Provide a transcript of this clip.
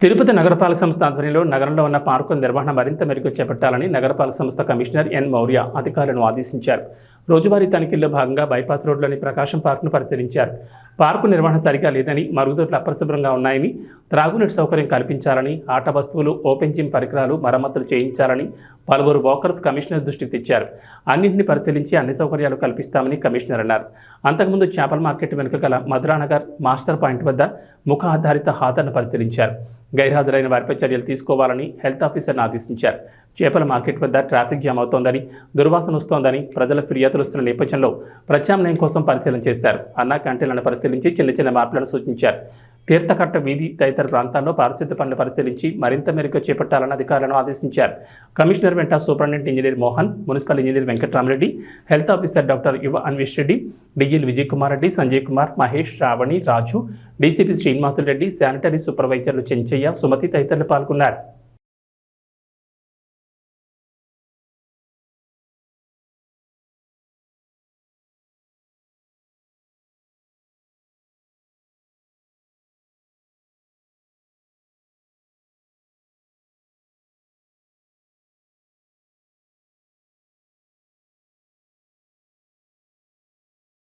తిరుపతి నగరపాలక సంస్థ ఆధ్వర్యంలో నగరంలో ఉన్న పార్కుల నిర్వహణ మరింత మెరుగు చేపట్టాలని నగరపాలక సంస్థ కమిషనర్ ఎన్ మౌర్య అధికారులను ఆదేశించారు. రోజువారీ తనిఖీల్లో భాగంగా బైపాస్ రోడ్లోని ప్రకాశం పార్కును పరిశీలించారు. పార్కు నిర్వహణ సరిగా లేదని, మరుగుదొడ్లు అపరిశుభ్రంగా ఉన్నాయని, త్రాగునీటి సౌకర్యం కల్పించాలని, ఆట వస్తువులు, ఓపెన్ జిమ్ పరికరాలు మరమ్మతులు చేయించాలని పలువురు వాకర్స్ కమిషనర్ దృష్టికి తెచ్చారు. అన్నింటినీ పరిశీలించి అన్ని సౌకర్యాలు కల్పిస్తామని కమిషనర్ అన్నారు. అంతకుముందు చేపల మార్కెట్ వెనుక గల మధురానగర్ మాస్టర్ పాయింట్ వద్ద ముఖ ఆధారిత హాజరును పరిశీలించారు. గైర్హాజరైన వారిపై చర్యలు తీసుకోవాలని హెల్త్ ఆఫీసర్ను ఆదేశించారు. చేపల మార్కెట్ వద్ద ట్రాఫిక్ జామ్ అవుతోందని, దుర్వాసన వస్తోందని ప్రజల ఫిర్యాదులు వస్తున్న నేపథ్యంలో ప్రత్యామ్నాయం కోసం పరిశీలన చేశారు. అన్నా క్యాంటీన్లను పరిశీలించి చిన్న మార్పులను సూచించారు. తీర్థకట్ట వీధి తదితర ప్రాంతాల్లో పారిశుద్ధ్య పనులు పరిశీలించి మరింత మెరుగ్గా చేపట్టాలని అధికారులను ఆదేశించారు. కమిషనర్ వెంట superintendent engineer Mohan, municipal engineer Venkataramareddy, health officer doctor Yuva Anvesh Reddy, DL Vijay Kumar Reddy, Sanjay Kumar, Mahesh, Shravani, Raju, DCP Srinivasulu Reddy, sanitary సూపర్వైజర్లు చెంచయ్య, సుమతి తదితరులు పాల్గొన్నారు.